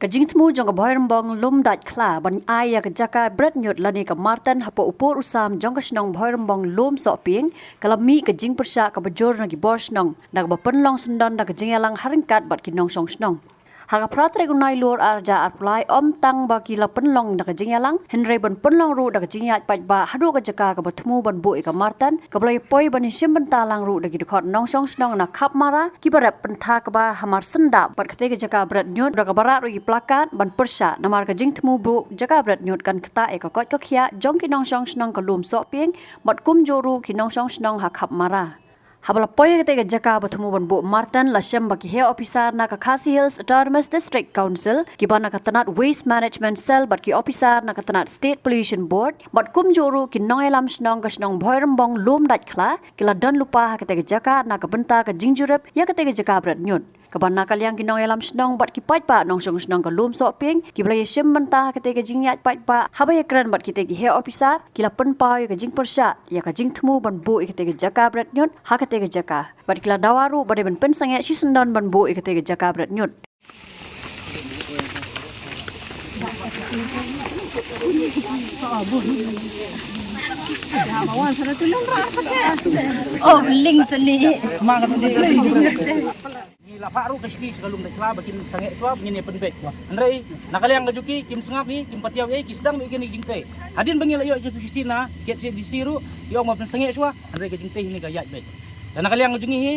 Kajing temu jong ka boy rembong lum dat kla ban ai ya ka jaka bread nyot lani ka Martin hapo upur usam jong ka snong boy rembong lum sok ping kalami kajing persya ka bajor na gi bor snong nak ba penlong sendon da kajing yalang haringkat bat kinong song snong. Haka pratre gunai lur arja arpulai om tang ba kila penlong da kajing yalang henry ban penlong ru da kajing yat pat ba hadu ka jaka ka batmu ban bu ka Martin ka blai poi ban sim ban talang ru da gi khot nong song snong na khap mara ki barap pentha ka ba hamar senda bat kate ka jaka bread nyot da ka barat ru plakat ban persya namar ka jing temu bru jaka bread nyot kan kata e ka kot ka khia jong ki nong song snong ka lum sok pieng bat kum joru ki nong song snong ha khap mara. Habala poya kete jaka batemu ban bu Martin lasem baki he officer na ka Khasi Hills Autonomous District Council ki bana ka tanat Waste Management Cell bat ki officer na ka tanat State Pollution Board bat kum joru ki nong elam snong ka snong boyrembong lum dat khla kila dan lupa kete jaka na ka benta ka jingjurup ya kete jaka brat nyut kabana kaliang ki nong elam snong bat ki pat pa nong song snong ka lum sok ping ki blai sim benta kete jingyat pat pa habaya kran bat kete he officer kila pen pa ya ka jing persya ya ka jing temu ban bu kete jaka brat nyut ha kete jaka bat kila dawaru bade ban pen sange si sendan ban bu kete jaka brat nyut. Oh, ling seli. La paru kesti sekalum dak kla bakin sange suap ngene penbek andrei nakaliang gajuki kim sengapi kim patiaw kisdang bikin jingte hadin bangil ayo jutu justina ket se disiru yo ma sange suap andrei ke jingte ini gayat bet dan nakaliang gajungi hi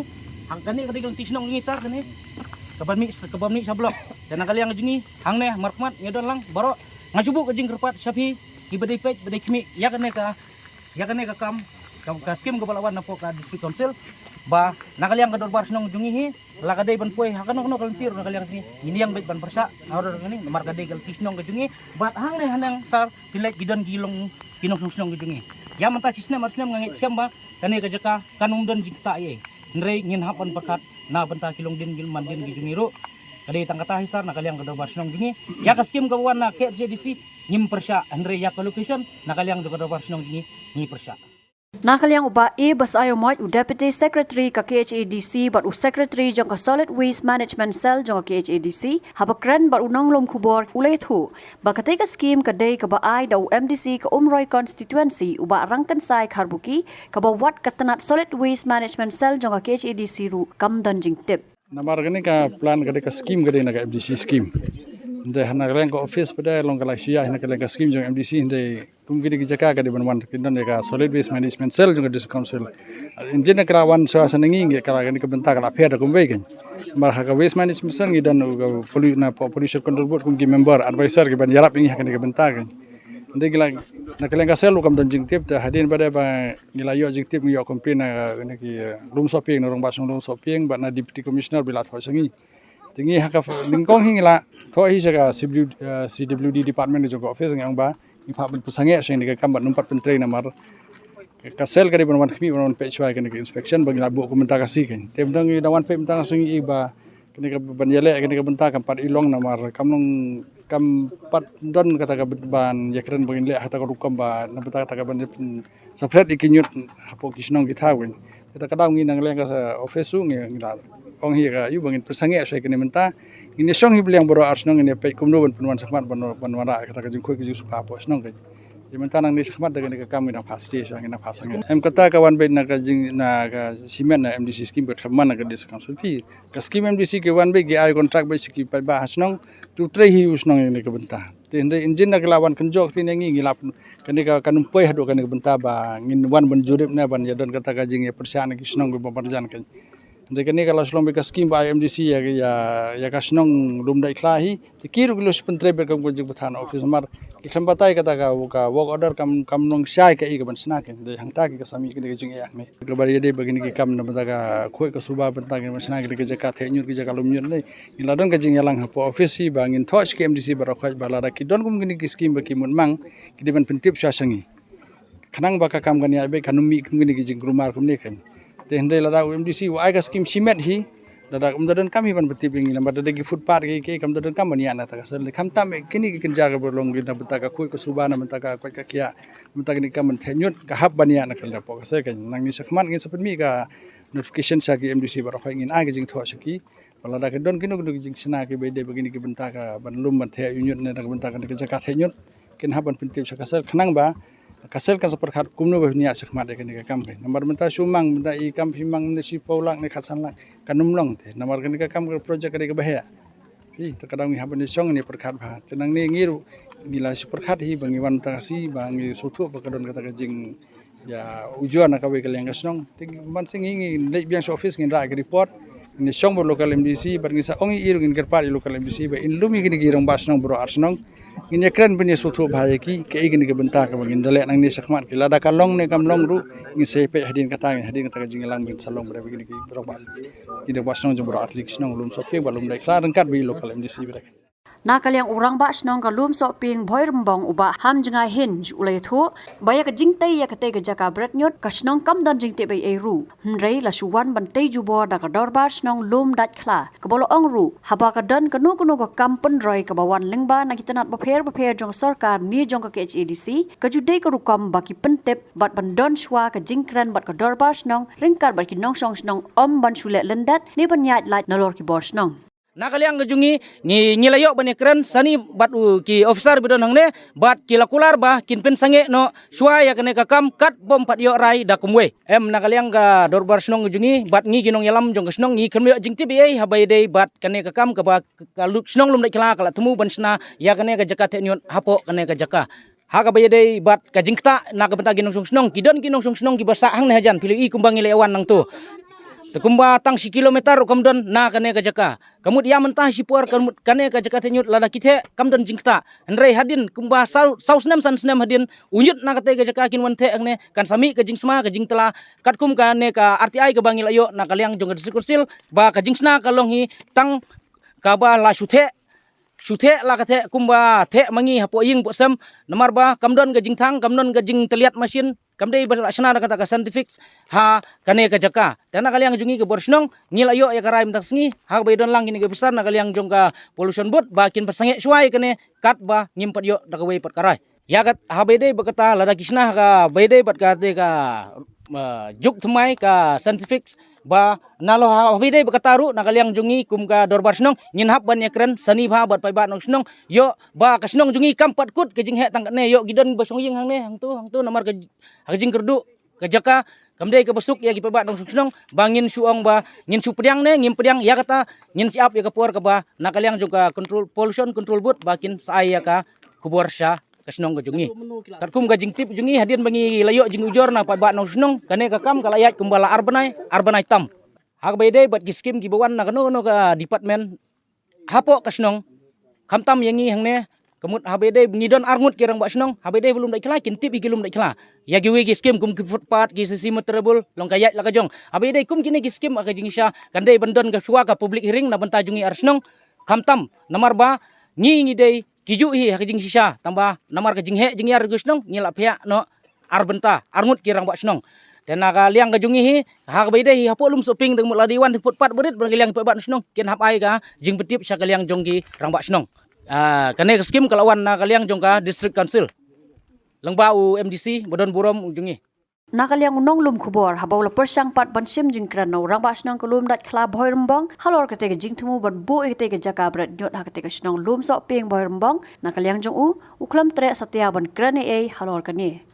hangkani kadigang tisnong ngisar kani kaban mi sablok dan nakaliang gajungi hangne markmat ngedon lang baro ngajubu kajing kerpat sapi ibadai pet badai kimi yakane ka kam skim ko balawan na po ka district council ba nakaliang ka dorbar snong jungi hi lakaday ban poy hakano no kalentir nakaliang ni ini yang bet ban persa awar ngani markaday kal tisnong ka jungi bat hangne hanang sar pilek gidon gilong kinong snong ka jungi ya manta sisna marsna ngangit skam ba kani ka jaka kanum don jikta ye nrei ngin hapan pakat na banta kilong din gil mandin gi jungi ro kali tangkata hisar nakaliang ka dorbar snong jungi ya ka skim ka wan na KJDC ngim persya nrei ya ka location nakaliang ka dorbar snong jungi ni persya. Nakaliang uba bas ayo mot u Deputy Secretary ka KHADC bat u Secretary jong ka Solid Waste Management Cell jong ka KHADC habakran bat unang lom kubor ulay thu bakate ka scheme ka day ka ba ay da u MDC ka Umroy constituency uba rangkan sai karbuki ka ba wat ka tanat Solid Waste Management Cell jong ka KHADC ru kamdan jing tip. Namar gani ka plan gade ka scheme gade na ka MDC scheme. Inde hana kalian ka office pada long ka laksia hana kalian ka scheme jong MDC inde kum gidi ki jaka gade banwan kindon ka Solid Waste Management Cell jong district council. Injina kala wan so asanangi ngi kala gani ka benta kala pher kum begen. Mar ha ka waste management cell ngi dan pollution control board kum ki member advisor ki ban yarap ngi ha ka benta kan. Inde gila na kalian ka cell kam dan jing tip ta hadin pada ba gila yo jing tip yo complain na ki room shopping na rong basong room shopping ba na deputy commissioner bila tho sangi. Tingi ha ka lingkong hingla tho hi jaga CWD department jo office ngang ba ni pha ban pusange sing ni ka kam ban numpat pentre na mar ka sel ka di ban khmi ban pe chwa kan inspection bagi labu ko menta kasi kan tem dang i dawan pe menta sing i ba kini ka ban yele kini ka benta kam pat ilong na mar kam pat don kata ka ban yakren bagi le hata ka rukam ba na benta kata ka ban sapret ikinyut hapo kisnong githawin kita kadang ngi nang leng ka office su ngi ong hi ka yu bangin pusange sai kini menta ini song hibliang boro arsnong ini pe kumno ban penwan sakmat ban wara kata ka jingkoi ki suka po snong ka jementan nang ni sakmat daga ni ka kam ina pasti sa ina pasang em kata kawan be na ka jing na ka simen na MDC scheme bet khaman na ka dis council pi ka scheme MDC ke wan be ge ai contract be siki pa ba hasnong tu tre hi usnong ni ka benta tende engine na lawan kenjok tin ngi ngilap kani ka kanumpoi hadu kani ka benta ba ngin wan ban jurip na ban yadon kata ka jing ya persian ki snong be bamarjan kan Dekani kalau selong beka scheme by MDC ya kasnong lum dai klahi tikiru gilus pentre berkam kunjung bethan office mar kisam kata ka work order kam nong sai ka i ka bansna ke de hangta ki kasami ki de jing ya ne ka bari de begini ki kam na bata ka khoi ka suba bata ki bansna ki de jaka the nyut ki jaka lum nyut ne iladon ka jing yalang hapo office hi bangin thoch ki MDC bar khoi balada ki don kum gini ki scheme ba ki mun mang ki de ban pentip sa sangi khanang ba ka kam gani abe kanumi kum gini ki jing rumar kum ne kan Tende lada MDC wa aga scheme simet hi lada umdadan kami ban beti bingi lambar dagi food park ke kam dadan kam ni ana ta kasal kam tam kini ki kenja ga berlong gina betaka koi ko subana betaka koi ka kia betaka ni kam thenyut ka hab bani ana kan po kasal kan nang ni sakman ngin sapet mi ka notification sa ki MDC bar khoi ngin aga jing tho saki kalau dah kedon kinu kudu jing sena ke bede begini ke bentak ka ban lum ban the yunyut ne dak bentak ke jaka thenyut kin haban pintip sakasel khanang ba kasel kan seperkat kumno ba niat sekmat ke ni kam ke nomor benta sumang benta i kam himang ne si paulak ne khasan la kanum long the nomor ke ni kam ke projek ke bahaya terkadang ni haban ni song ni perkat ba tenang ni ngiru gila si perkat hi bangi wan ta si bangi sutu ba kadon kata ke jing ya ujuan ka we ke leng kasnong ting man sing ngi lek biang office ngin ra ke report ni song bor local MDC bar ngisa ongi iru ngin gerpar local MDC ba in lumi gini girong basnong bro arsnong ngin yakran punya sutu bahaya ki ke igini ke bentak ke bangin dalek nang ni sakmat ki lada kalong ne kam long ru ngi sepe hadin kata jingelang bin salong ber begini ki bro ba tidak basnong jom bro atlik snong lum sopye ba lum dai klar kat bi local MDC ber Nakaliang urang ba snong ka lum so ping boy rembong uba ham jengai hin ulai thu baya ka jingtai ya kate ka jaka bret nyot ka snong kam dan jingte bai eru mrei la suwan ban tei jubo da ka dorbar snong lum dat khla ka bolo ong ru haba ka dan ka nu ka kam pen roi ka bawan lengba na kitanat ba pher jong sarkar ni jong ka KHADC ka judai ka rukam baki pentep bat ban don shwa ka jingkran bat ka dorbar snong ringkar bat ki nong song snong ban shule lendat ni ban yat lait nalor ki bor snong Nakaliang gejungi ni layok bani keren sani bat ki officer bidon hangne bat kilakular ba kin pen sange no shwa ya kene kakam kat bom pat yo rai da kumwe nakaliang ga dorbar snong gejungi bat ngi ginong yalam jong snong ngi kemyo jingti be habai dei bat kene kakam ka ba kaluk snong lum dai kala kala temu ban sna ya kene ka jaka tenyon hapo kene ka jaka haga bayade bat ka jingta na ka benta ginong snong kidon ginong snong ki basa hang ne hajan pili i kumbangi lewan nang tu Tekumba tang si kilometer kamdon na kane ka jaka. Kamut ya mentah si puar kane ka jaka tenyut lada kithe kamdon jingta. Andrei hadin kumba saus nem san snem hadin unyut na kate ka jaka kin wante angne kan sami ka jingsma ka jingtala katkum kane ka RTI ka bangil ayo na kaliang jong kursil ba ka jingsna ka longhi tang ka ba la shuthe la kate kumba the mangi hapo ying posem namar ba kamdon ka jingthang kamdon ka jing teliat mesin kamdei berlaksana kata ka scientific ha kane ka jaka tana kaliang jungi ke borsnong ngil ayo ya karai mtaksngi ha baydon lang ini ke besar na kaliang jong ka pollution board bakin persange suai kane kat ba ngimpat yo da ka wei pat karai ya kat ha baydei bakata lada kisna ka baydei pat ka te ka juk thmai ka scientific ba nalo ha baydei bakataru na kaliang jungi kum ka dorbar snong ngin hap ban yakren sani bha bat pai ba nong snong yo ba ka snong jungi kampat kut ke jing he tang ne yo gidon basong ying hang ne hang tu namar ka hajing kerdu ka jaka kamdei ka besuk ya ki pai ba nong snong bangin suong ba ngin su pediang ne ngim pediang ya kata ngin siap ya ka puar ka ba na kaliang juga control pollution control board bakin sai ya ka kubur sha kasnong ka jungi katkum ka jingtip jungi hadin bangi layo jing ujor na pai ba nong snong kane ka kam kala yat kumbala arbanai tam hak baydei bat giskim ki bawan na kano ka department hapo kasnong kamtam yangi hangne kamut habede ngidon arngut kirang ba snong habede belum dai kala kintip igilum dai kala ya giwe giskim kum ki footpath ki sisi meterable long kayat la ka jong habede kum kini giskim ka jingsha kandei bandon ka suwa ka public hearing na banta jungi arsnong kamtam namar ba ngi dei kiju hi ka jingsha tambah namar ka jinghe jingyar gusnong ngila phya no arbenta arngut kirang ba snong dan naga liang ka jungi hi ha baide hi hapo lum soping deng mula diwan footpath berit berliang pe bat snong ken hap ai ka jing petip sa kaliang jonggi rang ba snong kane skim kalawan na kaliang jong ka district council lengbau MDC bodon burom jungi Nakaliang unong lum kubor habaw la persang pat ban sim jingkran no rang ba snong kulum dat kla boy rembong halor kate ka jingtemu ban bu kate ka jaka brat nyot ha kate ka snong lum so ping boy rembong nakaliang jong uklam tre satya ban krane halor kani